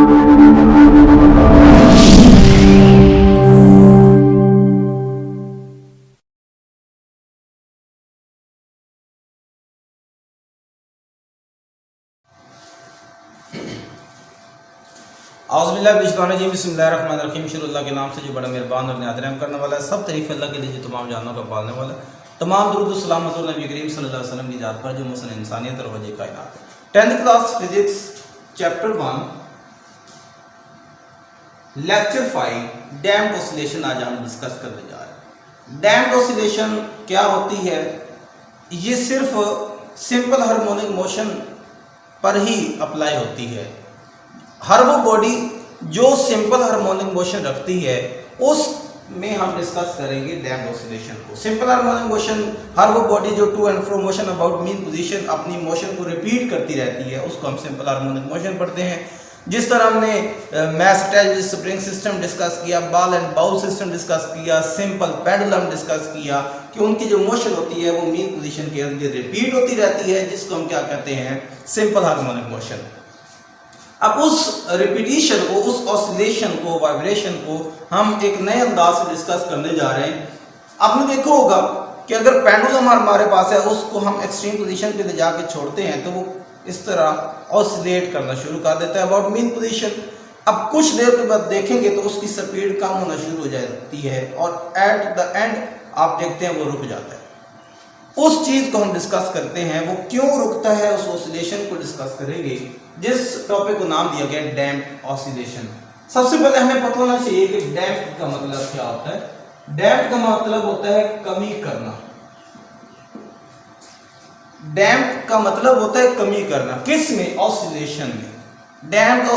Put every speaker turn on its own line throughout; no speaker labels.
औज़ुबिल्लाहि बिस्मिल्लाहिर्रहमानिर्रहीम। शुरू अल्लाह के नाम से जो बड़ा मेहरबान और निहायत रहम करने वाला है। सब तारीफ़ अल्लाह के लिए जो तमाम जानों का पालने वाला है। तमाम दुरूद व सलाम हज़रत नबी करीम सल्लल्लाहु अलैहि वसल्लम की ज़ात पर जो मुहसिन इंसानियत और वजह कायनात। 10th class physics chapter 1 lecture 5 damped oscillation आज हम डिस्कस करने जा रहे हैं। डैम्प्ड ऑसिलेशन क्या होती है? ये सिर्फ सिंपल हार्मोनिक मोशन पर ही अप्लाई होती है। हर वो बॉडी जो सिंपल हार्मोनिक मोशन रखती है उसमें हम डिस्कस करेंगे डैम्प्ड ऑसिलेशन को। सिंपल हार्मोनिक मोशन हर वो बॉडी जो to and fro motion about mean position अपनी मोशन को रिपीट करती रहती है उसको हम सिंपल हार्मोनिक मोशन पढ़ते हैं। जिस तरह हमने mass attached spring system discuss किया, ball and bowl system discuss किया, सिंपल पेंडुलम डिस्कस किया कि उनकी जो मोशन होती है वो मीन पोजीशन के अंदर रिपीट होती रहती है, जिसको हम क्या कहते हैं? Simple harmonic motion. अब उस रिपीटिशन को, उस ऑसिलेशन को, वाइब्रेशन को हम एक नए अंदाज से डिस्कस करने जा रहे हैं। आपने देखा होगा कि अगर पेंडुलम हमारे पास है उसको हम एक्सट्रीम पोजीशन पे ले जाके छोड़ते हैं तो वो इस तरह ऑसिलेट करना शुरू कर देता है अबाउट मीन पोजीशन। अब कुछ देर के बाद देखेंगे तो उसकी स्पीड कम होना शुरू हो जाती है और एट द एंड आप देखते हैं वो रुक जाता है। उस चीज को हम डिस्कस करते हैं, वो क्यों रुकता है उस ऑसिलेशन को डिस्कस करेंगे, जिस टॉपिक को नाम दिया गया डैम्प्ड ऑसिलेशन। सबसे पहले हमें पता होना चाहिए कि डैम्प्ड का मतलब क्या होता है। डैम्प्ड का मतलब होता है कमी करना। डैम्प्ड का मतलब होता है कमी करना। किस में? ऑसिलेशन में। डैम्प्ड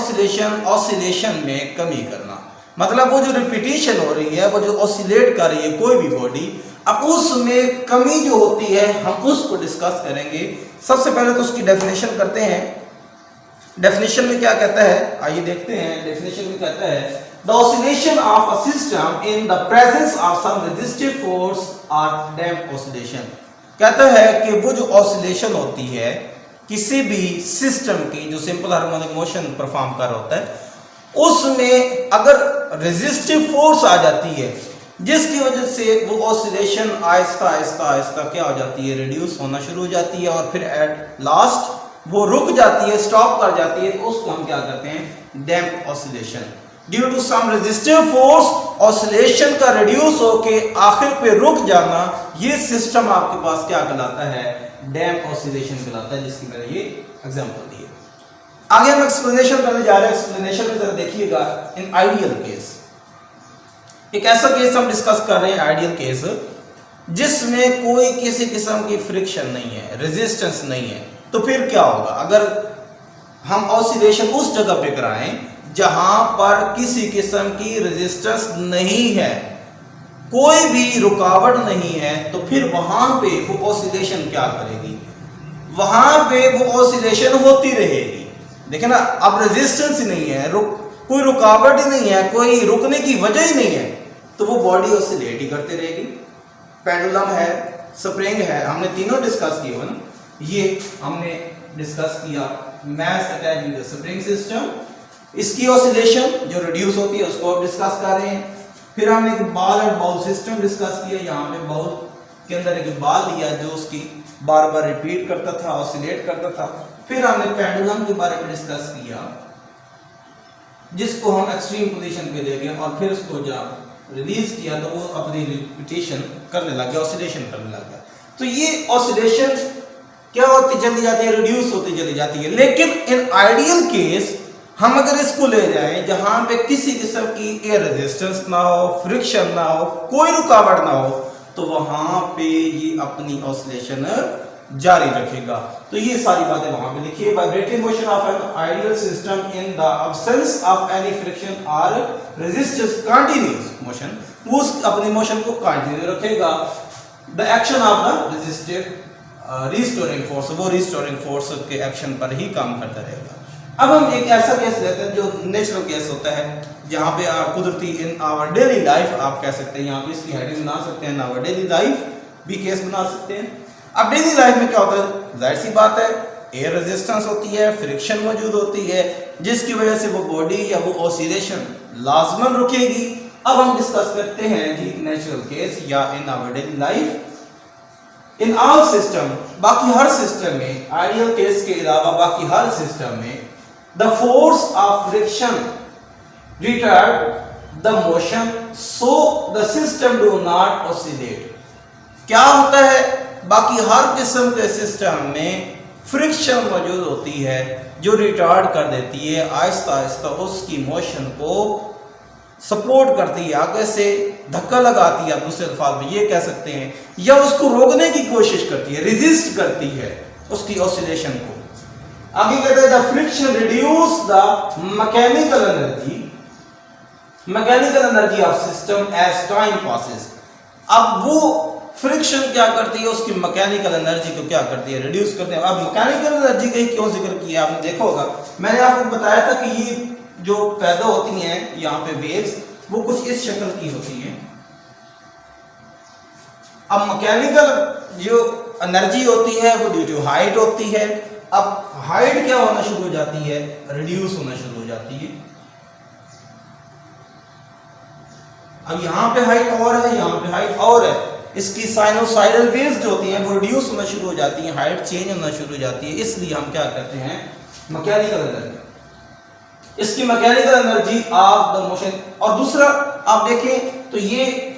ऑसिलेशन में कमी करना मतलब वो जो रिपीटिशन हो रही है, वो जो ऑसिलेट कर रही है कोई भी बॉडी, अब उसमें कमी जो होती है हम उसको डिस्कस करेंगे। सबसे पहले तो उसकी डेफिनेशन करते हैं। डेफिनेशन में क्या कहता है, आइए देखते हैं। डेफिनेशन में कहता है the oscillation of a system in the presence of some resistive force are damped oscillation. कहता है कि वो जो ऑसिलेशन होती है किसी भी सिस्टम की जो सिंपल हार्मोनिक मोशन परफॉर्म कर रहा होता है उसमें अगर रेजिस्टिव फोर्स आ जाती है जिसकी वजह से वो ऑसिलेशन आहिस्ता आहिस्ता आहिस्ता क्या हो जाती है? रिड्यूस होना शुरू हो जाती है और फिर एट लास्ट वो रुक जाती है, स्टॉप कर जाती है, तो उसको हम क्या कहते हैं? Damped oscillation. Due to some resistive force oscillation का रिड्यूस होके आखिर पे रुक जाना, ये सिस्टम आपके पास क्या कहलाता है? डैम्प्ड ऑसिलेशन कहलाता है, जिसकी मैंने ये एग्जांपल दी है। आगे हम एक्सप्लेनेशन करने जा रहे हैं। एक्सप्लेनेशन में जरा देखिएगा। इन आइडियल केस, एक ऐसा केस हम डिस्कस कर रहे हैं, आइडियल केस, जिसमें कोई किसी किस्म की फ्रिक्शन नहीं है, रेजिस्टेंस नहीं है, तो फिर क्या होगा? अगर हम ऑसिलेशन उस जगह पे कराएं जहां पर किसी किस्म की रेजिस्टेंस नहीं है, कोई भी रुकावट नहीं है, तो फिर वहां पे वो ऑसिलेशन क्या करेगी? वहां पे वो ऑसिलेशन होती रहेगी। देखें ना, अब रेजिस्टेंस ही नहीं है, कोई रुकावट ही नहीं है, कोई रुकने की वजह ही नहीं है, तो वो बॉडी ऑसिलेट ही करती रहेगी। पेंडुलम है, स्प्रिंग है, हमने तीनों डिस्कस किए हो ना। ये हमने डिस्कस किया मैस अटैच्ड स्प्रिंग सिस्टम, इसकी ऑसिलेशन जो रिड्यूस होती है उसको अब डिस्कस कर रहे हैं। फिर हमने एक ball and bowl system discuss किया। यहाँ पे बाउल के अंदर एक बॉल लिया जो उसकी बार बार रिपीट करता था, ऑसिलेट करता था। फिर हमने पेंडुलम के बारे में डिस्कस किया जिसको हम एक्सट्रीम पोजीशन पे ले गए और फिर उसको जब रिलीज किया तो वो अपनी रिपीटेशन करने लग गया, ऑसिलेशन करने लग गया। तो ये ऑसिलेशन क्या होती चली जाती है? रिड्यूस होती चली जाती है। लेकिन इन आइडियल केस हम अगर इसको ले जाएं जहां पे किसी किस्म की एयर रेजिस्टेंस ना हो, फ्रिक्शन ना हो, कोई रुकावट ना हो, तो वहां पे ये अपनी ऑसिलेशन जारी रखेगा। तो ये सारी बातें वहां पे लिखिए। Vibrating motion of an ideal system in the absence of any friction और रेजिस्टेंस कंटीन्यूअस मोशन, वो अपनी मोशन को कंटिन्यू रखेगा। The action of the resistive restoring force, वो रिस्टोरिंग फोर्स के एक्शन पर ही काम करता रहेगा। अब हम एक ऐसा केस लेते हैं जो नेचुरल केस होता है, जहां पे कुदरती इन आवर डेली लाइफ आप कह सकते हैं, यहाँ पे इसकी हेडिंग बना सकते हैं, आवर डेली लाइफ भी केस बना सकते हैं। अब डेली लाइफ में क्या होता है? जाहिर सी बात है, एयर रेजिस्टेंस होती है, फ्रिक्शन मौजूद होती है, जिसकी वजह से वो बॉडी या वो ऑसिलेशन लाजमन रुकेगी। अब हम डिस्कस करते हैं जी नेचुरल केस या in our daily life. In all system, बाकी हर सिस्टम में, आइडियल केस के अलावा बाकी हर सिस्टम में the force of friction retard the motion so the system do not oscillate. क्या होता है, बाकी हर किस्म के सिस्टम में फ्रिक्शन मौजूद होती है जो रिटार्ड कर देती है, आहिस्ता आहिस्ता उसकी मोशन को सपोर्ट करती है, आगे से धक्का लगाती है, दूसरे अल्फाज में ये कह सकते हैं, या उसको रोकने की कोशिश करती है, रेजिस्ट करती है उसकी ऑसिलेशन को। आगे कहते हैं the friction reduce the mechanical energy of system as time passes. अब वो फ्रिक्शन क्या करती है, उसकी मैकेनिकल एनर्जी को क्या करती है, रिड्यूस करते हैं। अब मैकेनिकल एनर्जी का ही क्यों जिक्र किया, आपने देखा होगा, मैंने आपको बताया था कि ये जो पैदा होती हैं यहाँ पे वेव्स, वो कुछ इस शक्ल की होती हैं। अब मैकेनिकल जो एनर्जी होती है वो ड्यू टू हाइट होती है। अब हाइट क्या होना शुरू हो जाती है, रिड्यूस होना शुरू हो जाती है। अब यहाँ पे हाइट और है, यहाँ पे हाइट और है, इसकी साइनोसाइडल वेव्स जो होती हैं वो रिड्यूस होना शुरू हो जाती हैं, हाइट चेंज होना शुरू हो जाती है। इसलिए हम क्या कहते हैं, मैकेनिकल एनर्जी, इसकी mechanical energy of the motion. और दूसरा आप देखें तो ये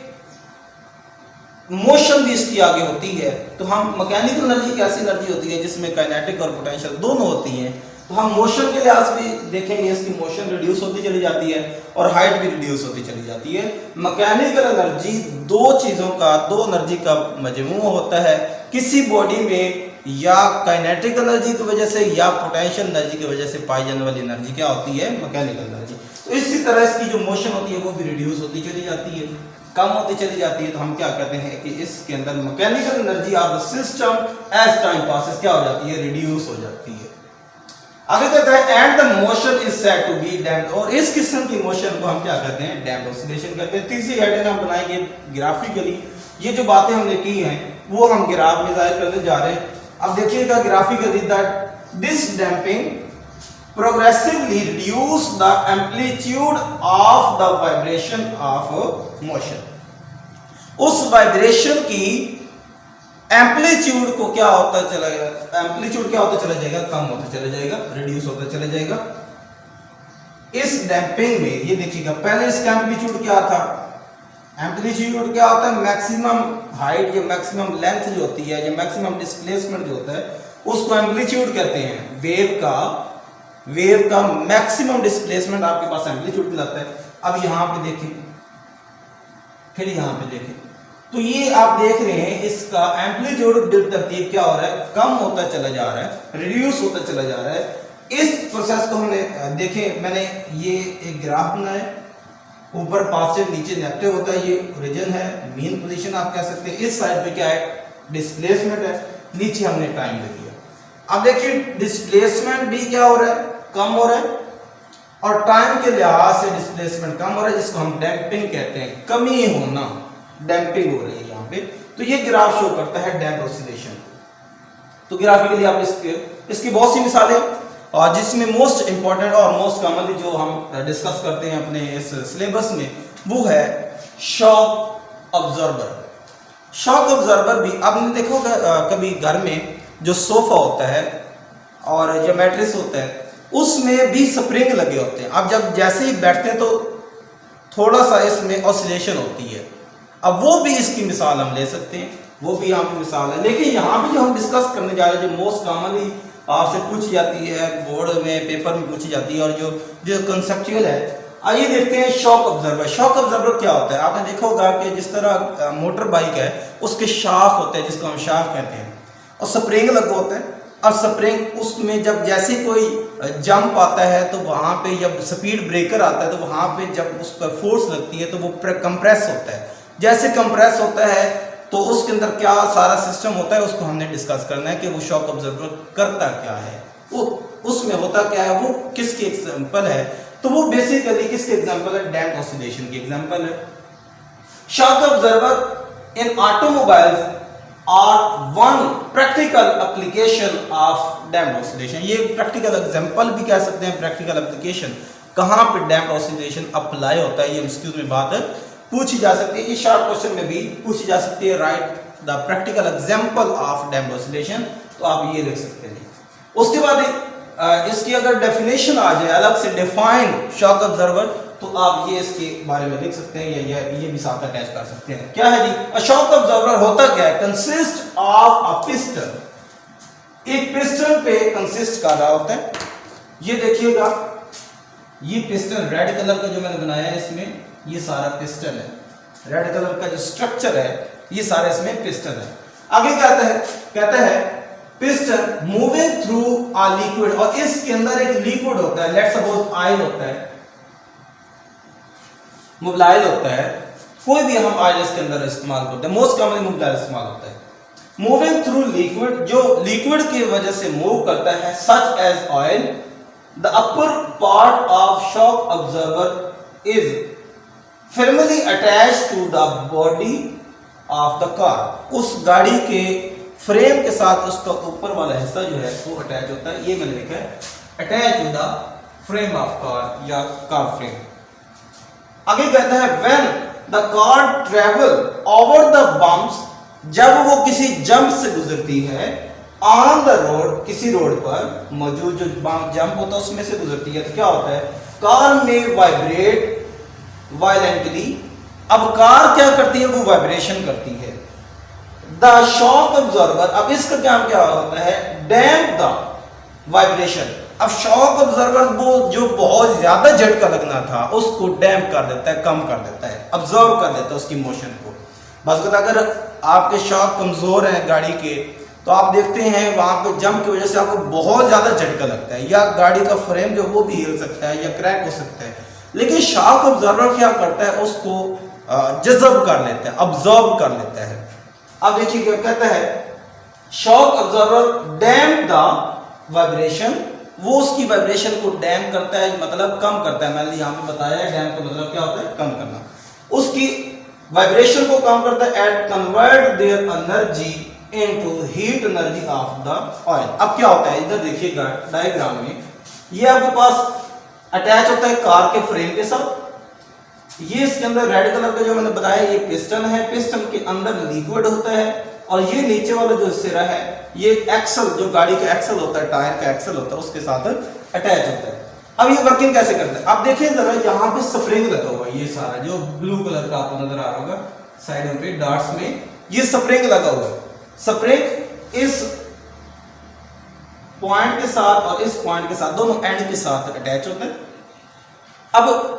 मोशन भी इसकी आगे होती है, तो हम मैकेनिकल एनर्जी की ऐसी एनर्जी होती है जिसमें काइनेटिक और पोटेंशियल दोनों होती हैं, तो हम मोशन के लिहाज भी देखेंगे इसकी मोशन रिड्यूस होती चली जाती है और हाइट भी रिड्यूस होती चली जाती है। मैकेनिकल एनर्जी दो चीज़ों का, दो एनर्जी का मजमू होता है, किसी बॉडी में या काइनेटिक एनर्जी की वजह से या पोटेंशियल एनर्जी की वजह से पाई जाने वाली एनर्जी क्या होती है, मैकेनिकल एनर्जी। तो इसी तरह इसकी जो मोशन होती है वो भी रिड्यूस होती चली जाती है, कम होती चली जाती है। तो हम क्या कहते हैं कि इसके अंदर mechanical energy of the system as time passes क्या हो जाती है, रिड्यूस हो जाती है। आगे कहता है and the motion is said to be damped, और इस किस्म की मोशन को हम क्या कहते हैं, डैम्प्ड ऑसिलेशन कहते हैं। तीसरी हेडिंग हम बनाएंगे ग्राफिकली, ये जो बातें हमने की हैं वो हम ग्राफ में जाहिर करने जा रहे हैं। अब देखिएगा graphically that this damping progressively reduce the amplitude of the vibration of motion। उस वाइब्रेशन की एम्पलीट्यूड को क्या होता चला जाएगा, एम्पलीट्यूड क्या होता चला जाएगा, कम होता चला जाएगा, रिड्यूस होता चला जाएगा। इस डैम्पिंग में ये देखिएगा, पहले इसका एम्पलीट्यूड क्या था, एम्पलीट्यूड क्या होता है, मैक्सिमम हाइट या मैक्सिमम लेंथ जो होती है या मैक्सिमम डिस्प्लेसमेंट जो होता है उसको एम्पलीट्यूड कहते हैं। वेव का मैक्सिमम डिस्प्लेसमेंट आपके पास एम्पलीट्यूड कहलाता है। अब यहाँ पे देखें, फिर यहाँ पे देखें, तो ये आप देख रहे हैं इसका एम्पलीट्यूड तरतीब क्या हो रहा है, कम होता चला जा रहा है, रिड्यूस होता चला जा रहा है। इस प्रोसेस को हमने देखें, मैंने ये एक ग्राफ बनाया, ऊपर पॉजिटिव नीचे नेगेटिव होता है, ये ओरिजिन है, मीन पोजीशन आप कह सकते हैं। इस साइड पे क्या है, डिस्प्लेसमेंट है, नीचे हमने टाइम ले लिया। अब देखिए डिस्प्लेसमेंट भी क्या हो रहा है, कम हो रहा है, और टाइम के लिहाज से डिस्प्लेसमेंट कम हो रहा है, जिसको हम डैम्पिंग कहते हैं, कमी होना, डैम्पिंग हो रही है यहाँ पे। तो ये ग्राफ शो करता है डैम्प ऑसिलेशन। तो ग्राफिकली आप इसकी बहुत सी मिसालें, और जिसमें मोस्ट इंपॉर्टेंट और मोस्ट कॉमनली जो हम डिस्कस करते हैं अपने इस सिलेबस में वो है शॉक ऑब्जर्वर। शॉक ऑब्जर्वर भी आपने देखा होगा कभी घर में जो सोफा होता है और जो मैट्रेस होता है उसमें भी स्प्रिंग लगे होते हैं। अब जब जैसे ही बैठते हैं तो थोड़ा सा इसमें ऑसिलेशन होती है। अब वो भी इसकी मिसाल हम ले सकते हैं, वो भी यहाँ पे मिसाल है। लेकिन यहाँ पे जो हम डिस्कस करने जा रहे हैं, जो मोस्ट कॉमनली आपसे पूछी जाती है, बोर्ड में पेपर में पूछी जाती है, और जो कंसेप्चुअल है, आइए देखते हैं शॉक ऑब्जर्वर। शॉक ऑब्जर्वर क्या होता है, आपने देखा होगा कि जिस तरह मोटर बाइक है उसके शाफ्ट होते हैं जिसको हम शाफ्ट कहते हैं, और स्प्रिंग लगा होता है। और स्प्रिंग उसमें जब जैसे कोई जंप आता है तो वहाँ पे जब स्पीड ब्रेकर आता है तो वहाँ पे जब उस पर फोर्स लगती है तो वो कंप्रेस होता है। जैसे कंप्रेस होता है तो उसके अंदर क्या सारा सिस्टम होता है, उसको हमने डिस्कस करना है कि वो शॉक ऑब्जर्वर करता क्या है, वो उसमें होता क्या है, वो किसकी एग्जाम्पल है। तो वो बेसिकली किसके एग्जाम्पल है, डैम्प ऑसिलेशन की एग्जाम्पल है। शॉक ऑब्जर्वर इन ऑटोमोबाइल्स और one practical application of damped oscillation. ये प्रैक्टिकल एग्जांपल भी कह सकते हैं, प्रैक्टिकल एप्लीकेशन कहाँ पे डैम्प्ड ऑसिलेशन अप्लाई होता है, ये एमसीक्यू में बात पूछी जा सकती है। ये शॉर्ट क्वेश्चन में भी पूछी जा सकती है, right the practical example of damped oscillation, तो आप ये लिख सकते हैं। उसके बाद इसकी अगर डेफिनेशन आ जाए अलग से, डिफाइंड शॉक ऑब्जर्वर, तो आप ये इसके बारे में लिख सकते हैं, या ये भी साथ अटैच कर सकते हैं। क्या है जी, अ शॉक ऑब्जर्वर होता क्या है, कंसिस्ट ऑफ अ पिस्टन, एक पिस्टन पे कंसिस्ट कर रहा होता है। ये देखिएगा, ये पिस्टन रेड कलर का जो मैंने बनाया है, इसमें ये सारा पिस्टन है, रेड कलर का जो स्ट्रक्चर है ये सारा इसमें पिस्टन है। आगे कहता है piston moving through a liquid, और इसके अंदर एक लिक्विड होता है, लेट्स सपोज ऑयल होता है, मोबिलाइल होता है, कोई भी हम ऑयल इसके अंदर इस्तेमाल करते हैं, मोस्ट कॉमनली मोबिलाइल इस्तेमाल होता है। मूविंग थ्रू लिक्विड, जो लिक्विड की वजह से मूव करता है, such as oil, the upper part of shock observer is firmly attached to the body of the car, उस गाड़ी के फ्रेम के साथ उसका ऊपर वाला हिस्सा जो है वो अटैच होता है। ये मैंने लिखा है attach to the frame of car या कार फ्रेम। आगे कहता है when the car travel over the bumps, जब वो किसी जंप से गुजरती है, on the road, किसी रोड पर मौजूद जो जंप होता है उसमें से गुजरती है, तो क्या होता है, कार में वाइब्रेट वायलेंटली। अब कार क्या करती है, वो वाइब्रेशन करती है। द शॉक ऑब्जर्वर, अब इसका काम क्या होता है, डैम्प द वाइब्रेशन। अब शॉक ऑब्जर्वर वो जो बहुत ज्यादा झटका लगना था उसको डैम्प कर देता है, कम कर देता है, ऑब्जर्व कर देता है उसकी मोशन को। बस अगर आपके शॉक कमजोर हैं गाड़ी के, तो आप देखते हैं वहां पे जंप की वजह से आपको बहुत ज्यादा झटका लगता है, या गाड़ी का फ्रेम जो वो भी हिल सकता है या क्रैक हो सकता है। लेकिन शॉक ऑब्जर्वर क्या करता है, उसको जज़ब कर लेता है, ऑब्जर्व कर लेता है। अब देखिए क्या कहता है, shock observer damp the vibration, वो उसकी वाइब्रेशन को डैम्प करता है, मतलब कम करता है। मैंने यहाँ पे बताया है डैम्प का मतलब क्या होता है, कम करना। उसकी वाइब्रेशन को कम करता है, and convert their energy into heat energy of the oil. अब क्या होता है, इधर देखिएगा डायग्राम में, ये आपके पास अटैच होता है कार के फ्रेम के साथ। ये इसके अंदर रेड कलर का जो मैंने बताया ये पिस्टन है, पिस्टन के अंदर लिक्विड होता है, और ये नीचे वाला जो सिरा है ये एक्सल, जो गाड़ी का एक्सल होता है, टायर का एक्सल होता है, उसके साथ अटैच होता है। अब ये वर्किंग कैसे करता है, आप देखिए जरा, यहाँ पे स्प्रिंग लगा हुआ है, ये सारा जो ब्लू कलर का आपको नजर आ रहा होगा साइड पे डॉट्स में, ये स्प्रिंग लगा हुआ है। स्प्रिंग इस पॉइंट के साथ और इस पॉइंट के साथ, दोनों एंड के साथ अटैच होता है। अब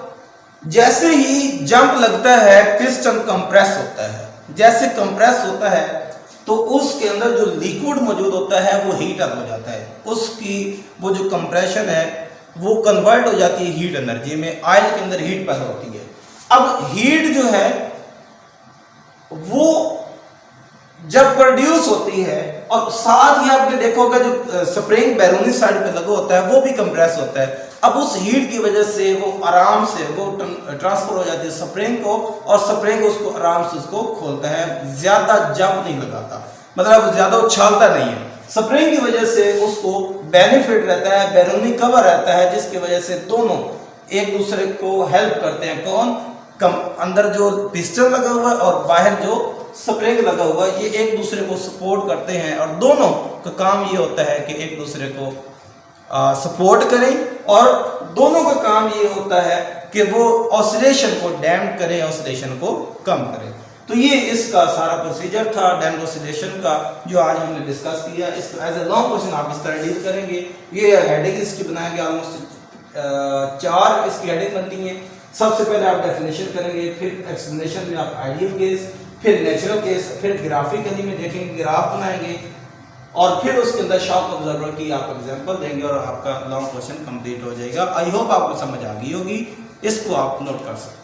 जैसे ही जंप लगता है पिस्टन कंप्रेस होता है, जैसे कंप्रेस होता है तो उसके अंदर जो लिक्विड मौजूद होता है वो हीट अप हो जाता है, उसकी वो जो कंप्रेशन है वो कन्वर्ट हो जाती है हीट एनर्जी में, ऑयल के अंदर हीट पैदा होती है। अब हीट जो है वो जब प्रोड्यूस होती है, और साथ ही आपने देखा होगा जो स्प्रिंग बैरूनी साइड पे लगा होता है वो भी कंप्रेस होता है। अब उस हीट की वजह से वो आराम से वो ट्रांसफर हो जाती है स्प्रिंग को, और स्प्रिंग उसको आराम से उसको खोलता है, ज्यादा जंप नहीं लगाता, मतलब ज्यादा उछालता नहीं है। स्प्रिंग की वजह से उसको बेनिफिट रहता है, बैरूनी कवर रहता है, जिसकी वजह से दोनों एक दूसरे को हेल्प करते हैं। कौन, अंदर जो पिस्टन लगा हुआ है और बाहर जो स्प्रिंग लगा हुआ है, ये एक दूसरे को सपोर्ट करते हैं, और दोनों का काम ये होता है कि एक दूसरे को सपोर्ट करें, और दोनों का काम ये होता है कि वो ऑसिलेशन को डैम्प करें, ऑसिलेशन को कम करें। तो ये इसका सारा प्रोसीजर था डैम्प ऑसिलेशन का, जो आज हमने डिस्कस किया। इसको एज ए लॉन्ग क्वेश्चन आप इस तरह डील करेंगे। ये हेडिंग इसकी बनाएंगे, ऑलमोस्ट 4 इसकी हेडिंग बनती है। सबसे पहले आप डेफिनेशन करेंगे, फिर एक्सप्लेनेशन में आप आइडियल केस, फिर नेचुरल केस, फिर ग्राफिकली में देखेंगे, ग्राफ बनाएंगे, और फिर उसके अंदर शॉक ऑब्जर्वर की आप एग्जांपल देंगे, और आपका लॉन्ग क्वेश्चन कंप्लीट हो जाएगा। आई होप आपको समझ आ गई होगी, इसको आप नोट कर सकते हैं।